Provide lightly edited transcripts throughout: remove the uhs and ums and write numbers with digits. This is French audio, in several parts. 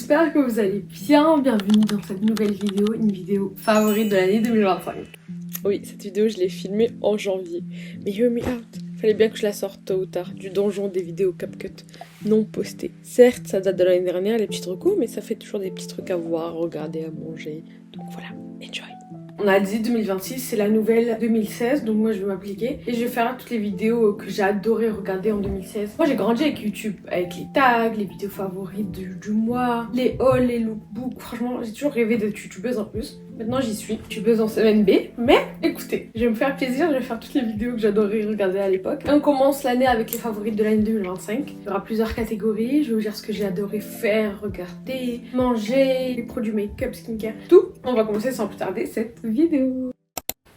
j'espère que vous allez bien. Bienvenue dans cette nouvelle vidéo, une vidéo favorite de l'année 2025. Oui, cette vidéo je l'ai filmée en janvier, mais hear me out. Fallait bien que je la sorte tôt ou tard, du donjon des vidéos CapCut non postées. Certes, ça date de l'année dernière, les petits trucs, mais ça fait toujours des petits trucs à voir, à regarder, à manger. Donc voilà, enjoy. On a dit 2026, c'est la nouvelle 2016, donc moi je vais m'appliquer et je vais faire toutes les vidéos que j'ai adoré regarder en 2016. Moi j'ai grandi avec YouTube, avec les tags, les vidéos favorites du mois, les hauls, les lookbooks. Franchement, j'ai toujours rêvé d'être youtubeuse en plus. Maintenant j'y suis, youtubeuse en semaine B. Mais écoutez, je vais me faire plaisir, je vais faire toutes les vidéos que j'adorais regarder à l'époque. On commence l'année avec les favorites de l'année 2025. Il y aura plusieurs catégories, je vais vous dire ce que j'ai adoré faire, regarder, manger, les produits make-up, skincare, tout. On va commencer sans plus tarder cette vidéo.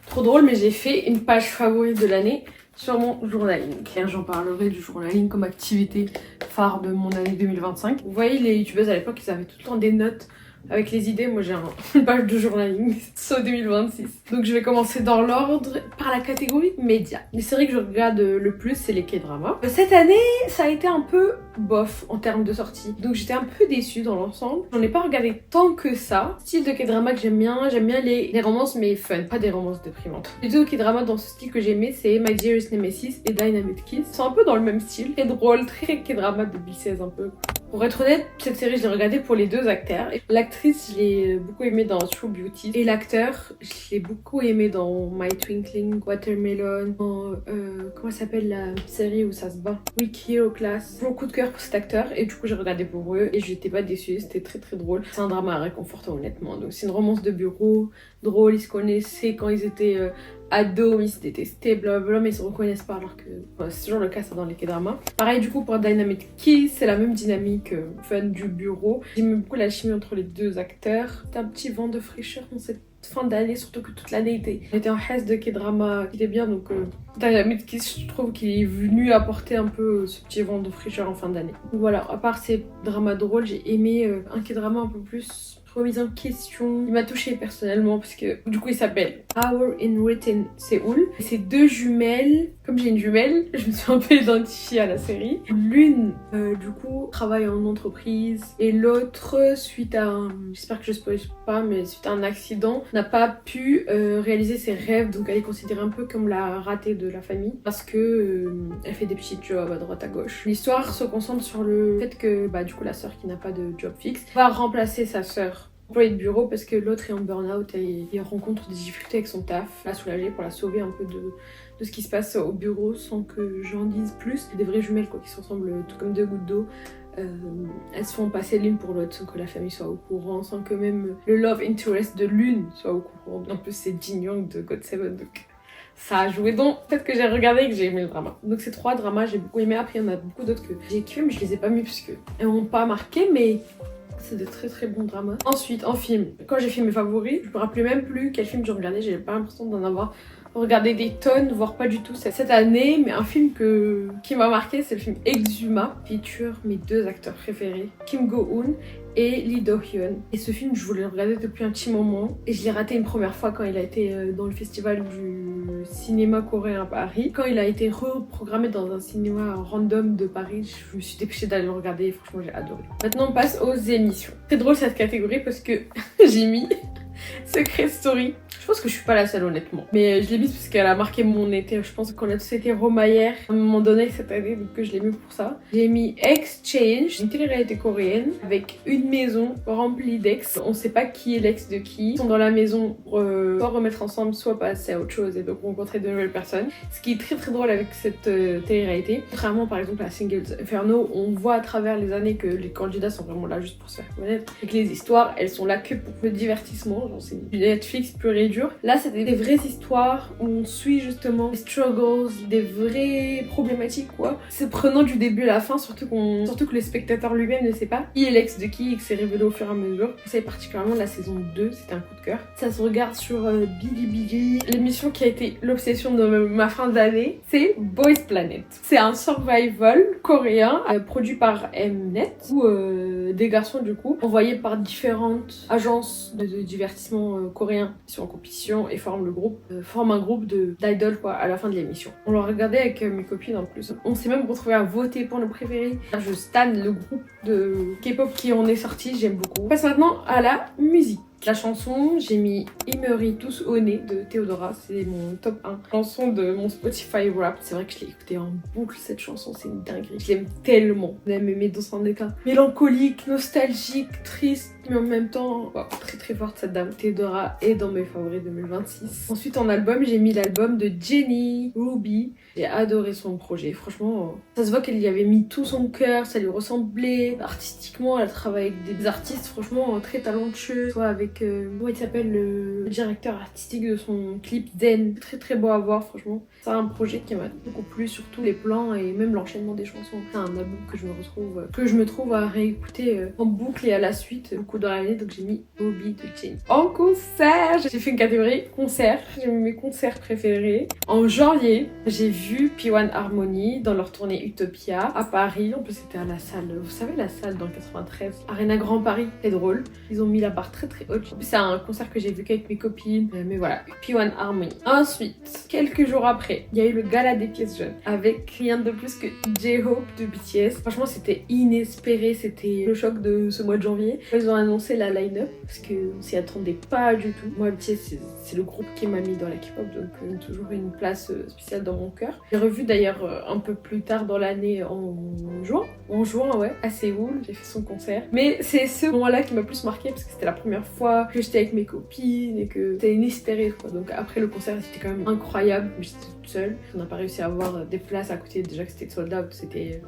Trop drôle, mais j'ai fait une page favorite de l'année sur mon journaling. Et j'en parlerai du journaling comme activité phare de mon année 2025. Vous voyez, les youtubeuses à l'époque, ils avaient tout le temps des notes avec les idées. Moi j'ai une page de journaling sur 2026. Donc je vais commencer dans l'ordre par la catégorie médias. Les séries que je regarde le plus, c'est les K-dramas. Cette année, ça a été un peu bof en termes de sortie. Donc j'étais un peu déçue dans l'ensemble. J'en ai pas regardé tant que ça. Style de K-drama que j'aime bien les romances mais fun, pas des romances déprimantes. Les deux K-dramas dans ce style que j'aimais, c'est My Dearest Nemesis et Dynamite Kiss. Ils sont un peu dans le même style. Très drôle, très K-drama 2016 un peu. Pour être honnête, cette série, je l'ai regardée pour les deux acteurs. L'actrice, je l'ai beaucoup aimée dans True Beauty. Et l'acteur, je l'ai beaucoup aimé dans My Twinkling, Watermelon, dans, comment s'appelle la série où ça se bat, Weak Hero Class. J'ai un coup de cœur pour cet acteur et du coup, j'ai regardé pour eux et j'étais pas déçue, c'était très très drôle. C'est un drama réconfortant honnêtement. Donc c'est une romance de bureau, drôle, ils se connaissaient quand ils étaient ados, ils se détestaient, blablabla, mais ils se reconnaissent pas alors que c'est toujours le cas ça dans les K-dramas. Pareil du coup pour Dynamite Kiss, c'est la même dynamique fun du bureau. J'aime beaucoup la chimie entre les deux acteurs. C'est un petit vent de fraîcheur dans cette fin d'année, surtout que toute l'année était en haisse de K-drama qui était bien, donc Dynamite Kiss, je trouve qu'il est venu apporter un peu ce petit vent de fraîcheur en fin d'année. Donc voilà, à part ces dramas drôles, j'ai aimé un K-drama un peu plus remise en question. Il m'a touchée personnellement parce que du coup il s'appelle Power in Written Seoul. C'est deux jumelles. Comme j'ai une jumelle, je me suis un peu identifiée à la série. L'une du coup travaille en entreprise et l'autre suite à un, j'espère que je spoil pas, mais suite à un accident n'a pas pu réaliser ses rêves, donc elle est considérée un peu comme la ratée de la famille parce que elle fait des petits jobs à droite à gauche. L'histoire se concentre sur le fait que du coup la sœur qui n'a pas de job fixe va remplacer sa sœur employée de bureau parce que l'autre est en burn-out et il rencontre des difficultés avec son taf, la soulager pour la sauver un peu de ce qui se passe au bureau sans que j'en dise plus. Des vraies jumelles quoi, qui se ressemblent tout comme deux gouttes d'eau. Elles se font passer l'une pour l'autre sans que la famille soit au courant, sans que même le love interest de l'une soit au courant. En plus c'est Jin Young de GOT7, donc ça a joué dans le fait que j'ai regardé et que j'ai aimé le drama. Donc ces trois dramas j'ai beaucoup aimé. Après il y en a beaucoup d'autres que j'ai kiffé mais je les ai pas mis parce qu'elles m'ont pas marqué, mais c'est de très très bons dramas. Ensuite, en film, quand j'ai fait mes favoris, je me rappelais même plus quel film je regardais, j'avais pas l'impression d'en avoir regardé des tonnes, voire pas du tout cette année, mais un film qui m'a marqué, c'est le film Exuma, feature mes deux acteurs préférés, Kim Go-eun et Lee Do-hyun. Et ce film, je voulais le regarder depuis un petit moment et je l'ai raté une première fois quand il a été dans le festival du cinéma coréen à Paris. Quand il a été reprogrammé dans un cinéma random de Paris, je me suis dépêchée d'aller le regarder et franchement j'ai adoré. Maintenant on passe aux émissions. C'est drôle cette catégorie parce que j'ai mis Secret Story. Je pense que je suis pas la seule honnêtement, mais je l'ai mise parce qu'elle a marqué mon été. Je pense qu'on a tous été Romaillère à un moment donné cette année, donc je l'ai mis pour ça. J'ai mis Exchange, une télé-réalité coréenne avec une maison remplie d'ex. On sait pas qui est l'ex de qui. Ils sont dans la maison pour soit remettre ensemble, soit passer à autre chose et donc rencontrer de nouvelles personnes. Ce qui est très très drôle avec cette télé-réalité, contrairement par exemple à Singles Inferno, on voit à travers les années que les candidats sont vraiment là juste pour se faire connaître et que les histoires elles sont là que pour le divertissement. Genre c'est du Netflix pur et dur. Là, c'était des vraies histoires où on suit justement les struggles, des vraies problématiques quoi. C'est prenant du début à la fin, surtout que le spectateur lui-même ne sait pas qui est l'ex de qui et que c'est révélé au fur et à mesure. C'est particulièrement la saison 2, c'était un coup de cœur. Ça se regarde sur Bilibili. L'émission qui a été l'obsession de ma fin d'année, c'est Boys Planet. C'est un survival coréen produit par Mnet où des garçons du coup envoyés par différentes agences de divertissement coréens qui sont en copie compétition et forment un groupe d'idoles quoi à la fin de l'émission. On l'a regardé avec mes copines en plus. On s'est même retrouvés à voter pour nos préférés. Je stan le groupe de K-pop qui en est sorti, j'aime beaucoup. On passe maintenant à la musique. La chanson, j'ai mis Emery tous au nez de Theodora, c'est mon top 1 chanson de mon Spotify Rap. C'est vrai que je l'ai écoutée en boucle cette chanson, c'est une dinguerie. Je l'aime tellement. Vous aimez mes dos en éclat. Mélancolique, nostalgique, triste, mais en même temps très très forte cette dame. Theodora est dans mes favoris 2026. Ensuite en album, j'ai mis l'album de Jennie, Ruby. J'ai adoré son projet, franchement, ça se voit qu'elle y avait mis tout son cœur, ça lui ressemblait. Artistiquement, elle travaille avec des artistes franchement très talentueux, soit avec comment il s'appelle le directeur artistique de son clip Zen, très très beau à voir franchement. C'est un projet qui m'a beaucoup plu, surtout les plans et même l'enchaînement des chansons. C'est un album que je me trouve à réécouter en boucle et à la suite beaucoup dans l'année, donc j'ai mis Hobby de Jennie. En concert, j'ai fait une catégorie concert, j'ai mis mes concerts préférés. En janvier, j'ai vu P1 Harmony dans leur tournée Utopia à Paris. En plus c'était à la salle, vous savez la salle dans le 93, Arena Grand Paris, c'est drôle. Ils ont mis la barre très très haute. En plus c'est un concert que j'ai vu qu'avec mes copines, mais voilà, P1 Harmony. Ensuite, quelques jours après, il y a eu le gala des pièces jeunes avec rien de plus que J-Hope de BTS. Franchement c'était inespéré, c'était le choc de ce mois de janvier. Ils ont annoncé la line-up parce qu'on s'y attendait pas du tout. Moi BTS c'est le groupe qui m'a mis dans la K-pop, donc toujours une place spéciale dans mon cœur. J'ai revu d'ailleurs un peu plus tard dans l'année en juin ouais, à Séoul, j'ai fait son concert. Mais c'est ce moment-là qui m'a plus marqué parce que c'était la première fois que j'étais avec mes copines et que c'était inespéré quoi. Donc après le concert c'était quand même incroyable, mais j'étais toute seule. On n'a pas réussi à avoir des places à côté, déjà que c'était sold out, c'était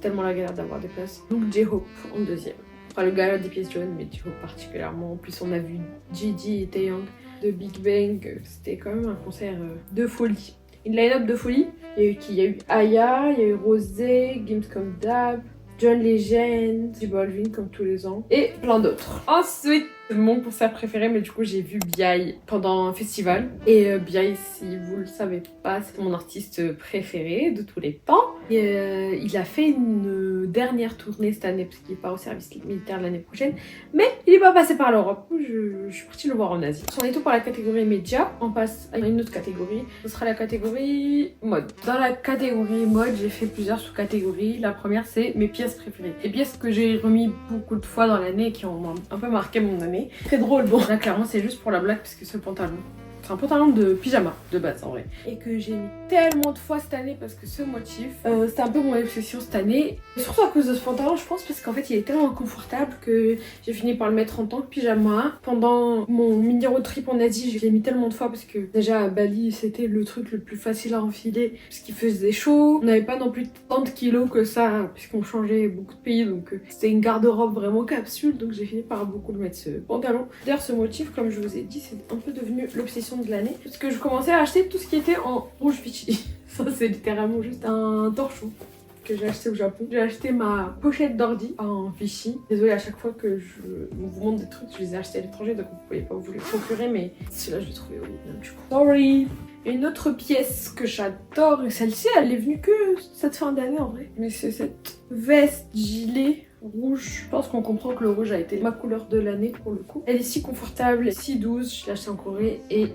tellement la galère d'avoir des places. Donc J-Hope en deuxième. Enfin le gala des pièces jaunes, mais J-Hope particulièrement. En plus on a vu Gigi et Taeyang de Big Bang, c'était quand même un concert de folie. Une line-up de folie. Il y a eu Aya, il y a eu Rosé, Gims comme Dab, John Legend, J Balvin comme tous les ans, et plein d'autres. Ensuite, mon concert préféré, mais du coup j'ai vu B.I pendant un festival. Et B.I, si vous le savez pas, c'est mon artiste préféré de tous les temps. Et il a fait une dernière tournée cette année parce qu'il part au service militaire l'année prochaine. Mais il est pas passé par l'Europe. Je suis partie le voir en Asie. On est tout pour la catégorie média. On passe à une autre catégorie. Ce sera la catégorie mode. Dans la catégorie mode, j'ai fait plusieurs sous-catégories. La première, c'est mes pièces préférées. Les pièces que j'ai remis beaucoup de fois dans l'année et qui ont un peu marqué mon année. Très drôle, bon là clairement c'est juste pour la blague parce que ce pantalon, c'est un pantalon de pyjama de base en vrai. Et que j'ai mis tellement de fois cette année parce que ce motif, c'était un peu mon obsession cette année. Et surtout à cause de ce pantalon je pense parce qu'en fait il est tellement confortable que j'ai fini par le mettre en tant que pyjama. Pendant mon mini road trip en Asie, je l'ai mis tellement de fois parce que déjà à Bali c'était le truc le plus facile à enfiler parce qu'il faisait chaud. On n'avait pas non plus tant de kilos que ça puisqu'on changeait beaucoup de pays, donc c'était une garde-robe vraiment capsule, donc j'ai fini par beaucoup le mettre ce pantalon. D'ailleurs ce motif, comme je vous ai dit, c'est un peu devenu l'obsession de l'année parce que je commençais à acheter tout ce qui était en rouge Vichy. Ça c'est littéralement juste un torchon que j'ai acheté au Japon. J'ai acheté ma pochette d'ordi en Vichy. Désolée, à chaque fois que je vous montre des trucs, je les ai achetés à l'étranger, donc vous pouvez pas vous les procurer, mais celui-là je l'ai trouvé original du coup. Sorry. Une autre pièce que j'adore, et celle-ci elle est venue que cette fin d'année en vrai, mais c'est cette veste gilet rouge. Je pense qu'on comprend que le rouge a été ma couleur de l'année pour le coup. Elle est si confortable, si douce, je l'ai achetée en Corée et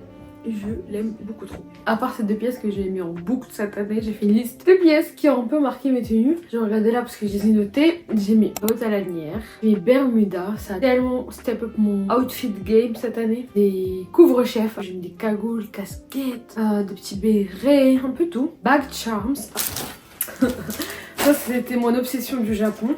je l'aime beaucoup trop. À part ces deux pièces que j'ai mis en boucle cette année, j'ai fait une liste de pièces qui ont un peu marqué mes tenues. J'ai regardé là parce que je les ai notées. J'ai mis bottes à lanière, mes Bermuda, ça a tellement step up mon outfit game cette année. Des couvre-chefs, j'ai mis des cagoules, casquettes, des petits bérets, un peu tout. Bag charms. Ça c'était mon obsession du Japon.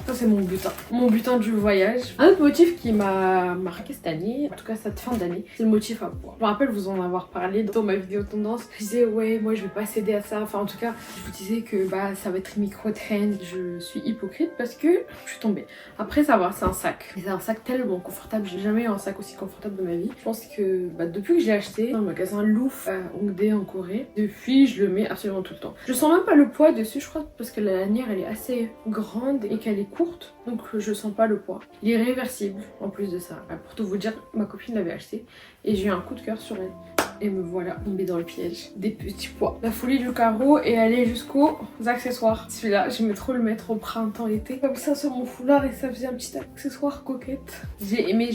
Ça c'est mon butin du voyage. Un autre motif qui m'a marqué cette année, en tout cas cette fin d'année, c'est le motif à pois. Je me rappelle vous en avoir parlé dans ma vidéo tendance. Je disais ouais moi je vais pas céder à ça, enfin en tout cas je vous disais que bah ça va être micro-trend. Je suis hypocrite parce que je suis tombée. Après ça va, c'est un sac. Et c'est un sac tellement confortable, j'ai jamais eu un sac aussi confortable de ma vie. Je pense que bah, depuis que j'ai acheté dans le magasin Louf à Hongdae en Corée, depuis je le mets absolument tout le temps. Je sens même pas le poids dessus, je crois parce que la lanière elle est assez grande et qu'elle est courte, donc je sens pas le poids. Il est réversible en plus de ça. Pour tout vous dire, ma copine l'avait acheté et j'ai eu un coup de cœur sur elle. Et me voilà tombée dans le piège des petits pois. La folie du carreau et aller jusqu'aux accessoires. Celui-là, j'aimais trop le mettre au printemps-été. Comme ça sur mon foulard et ça faisait un petit accessoire coquette. J'ai aimé.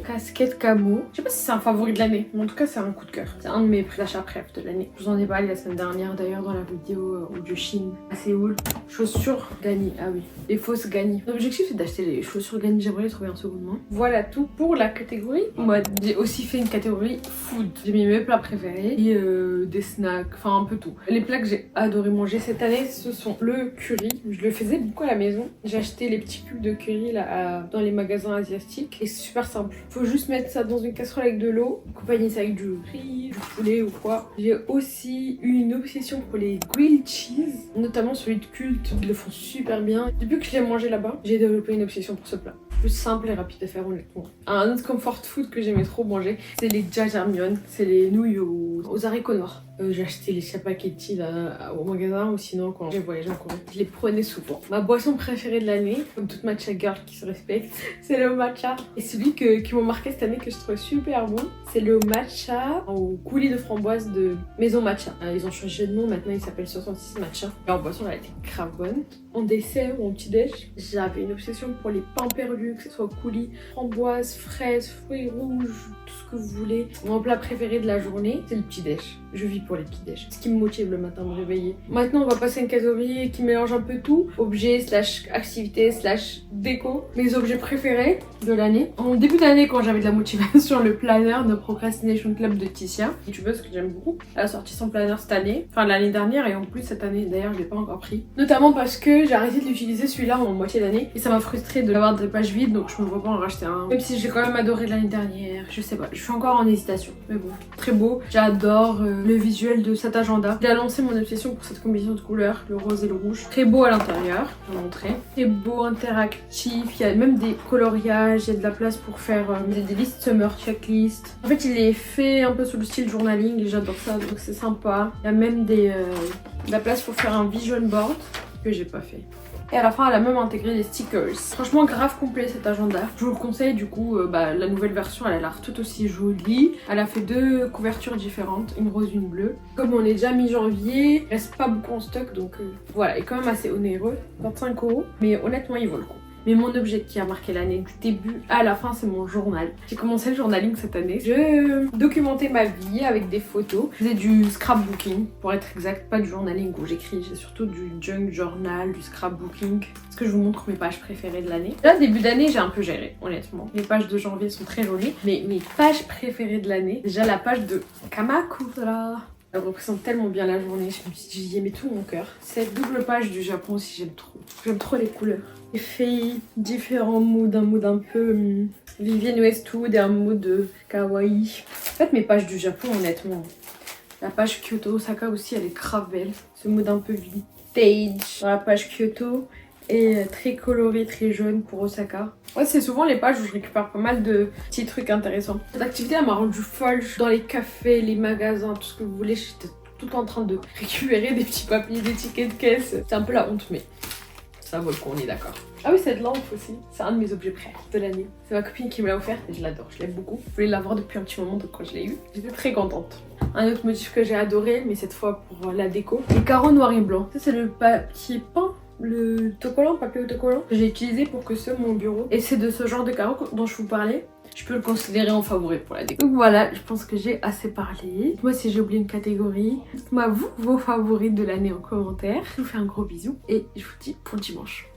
Casquette camo. Je sais pas si c'est un favori de l'année, mais en tout cas c'est un coup de cœur. C'est un de mes achats préf de l'année. Je vous en ai parlé la semaine dernière d'ailleurs dans la vidéo de Chine à Séoul. Chaussures Ganni, ah oui, les fausses Ganni. L'objectif c'est d'acheter les chaussures Ganni, j'aimerais les trouver en seconde main. Voilà tout pour la catégorie. Moi j'ai aussi fait une catégorie food. J'ai mis mes plats préférés et des snacks, enfin un peu tout. Les plats que j'ai adoré manger cette année ce sont le curry. Je le faisais beaucoup à la maison. J'ai acheté les petits cubes de curry là dans les magasins asiatiques et c'est super simple. Faut juste mettre ça dans une casserole avec de l'eau, accompagner ça avec du riz, du poulet ou quoi. J'ai aussi eu une obsession pour les grilled cheese, notamment celui de culte. Ils le font super bien. Depuis que je l'ai mangé là-bas, j'ai développé une obsession pour ce plat. Plus simple et rapide à faire honnêtement. Un autre comfort food que j'aimais trop manger, c'est les jjajangmyeon, c'est les nouilles aux haricots noirs. J'ai acheté les spaghettis là au magasin ou sinon quand j'ai voyagé en Corée, je les prenais souvent. Ma boisson préférée de l'année, comme toute matcha girl qui se respecte, c'est le matcha. Et celui qui m'a marqué cette année que je trouvais super bon, c'est le matcha au coulis de framboise de Maison Matcha. Ils ont changé de nom, maintenant il s'appelle 66 Matcha. Et en boisson elle a été grave bonne. En dessert ou en petit déj, j'avais une obsession pour les pains perdus, que ce soit coulis, framboises, fraises, fruits rouges, tout ce que vous voulez. Mon plat préféré de la journée, c'est le petit déj. Je vis pour les petits déj. Ce qui me motive le matin à me réveiller. Maintenant, on va passer à une catégorie qui mélange un peu tout. Objets / activités / déco. Mes objets préférés de l'année. En début d'année, quand j'avais de la motivation, le planner de Procrastination Club de Ticia, youtubeuse que j'aime beaucoup. Elle a sorti son planner cette année. Enfin, l'année dernière et en plus cette année. D'ailleurs, je l'ai pas encore pris. Notamment parce que j'ai arrêté de l'utiliser celui-là en moitié d'année. Et ça m'a frustrée de l'avoir des pages vides. Donc, je me vois pas en racheter un. Même si j'ai quand même adoré l'année dernière. Je sais pas. Je suis encore en hésitation. Mais bon, très beau. J'adore le visuel de cet agenda. J'ai lancé mon obsession pour cette combinaison de couleurs, le rose et le rouge. Très beau à l'intérieur, je vais vous montrer. Très beau, interactif, il y a même des coloriages, il y a de la place pour faire des listes summer, checklist. En fait, il est fait un peu sous le style journaling et j'adore ça, donc c'est sympa. Il y a même de la place pour faire un vision board que j'ai pas fait. Et à la fin, elle a même intégré des stickers. Franchement, grave complet cet agenda. Je vous le conseille, du coup, la nouvelle version, elle a l'air tout aussi jolie. Elle a fait 2 couvertures différentes, une rose, une bleue. Comme on est déjà mi-janvier, il reste pas beaucoup en stock, donc voilà, il est quand même assez onéreux, 25 €. Mais honnêtement, il vaut le coup. Mais mon objet qui a marqué l'année du début à la fin, c'est mon journal. J'ai commencé le journaling cette année. Je documentais ma vie avec des photos. Je faisais du scrapbooking, pour être exact, pas du journaling où j'écris. J'ai surtout du junk journal, du scrapbooking. Est-ce que je vous montre mes pages préférées de l'année? Là, début d'année, j'ai un peu géré, honnêtement. Les pages de janvier sont très jolies. Mais mes pages préférées de l'année, déjà la page de Kamakura. Elle représente tellement bien la journée, j'y aimais tout mon cœur. Cette double page du Japon aussi, j'aime trop. J'aime trop les couleurs. Les filles, différents moods, un mood un peu Vivienne Westwood et un mood kawaii. En fait, mes pages du Japon, honnêtement. La page Kyoto Osaka aussi, elle est grave belle. Ce mood un peu vintage. Dans la page Kyoto. Et très coloré, très jaune pour Osaka. Ouais, c'est souvent les pages où je récupère pas mal de petits trucs intéressants. Cette activité, elle m'a rendue folle. Dans les cafés, les magasins, tout ce que vous voulez, j'étais tout en train de récupérer des petits papiers, des tickets de caisse. C'est un peu la honte, mais ça vaut le coup, on est d'accord. Ah oui, cette lampe aussi, c'est un de mes objets préférés de l'année. C'est ma copine qui me l'a offert et je l'adore, je l'aime beaucoup. Je voulais l'avoir depuis un petit moment, donc quand je l'ai eu, j'étais très contente. Un autre motif que j'ai adoré, mais cette fois pour la déco, les carreaux noirs et blancs. Ça, c'est le papier peint. Le autocollant, papier autocollant que j'ai utilisé pour que ce mon bureau. Et c'est de ce genre de carreaux dont je vous parlais. Je peux le considérer en favori pour la déco. Donc voilà, je pense que j'ai assez parlé. Moi, si j'ai oublié une catégorie, dites-moi vous vos favoris de l'année en commentaire. Je vous fais un gros bisou et je vous dis pour dimanche.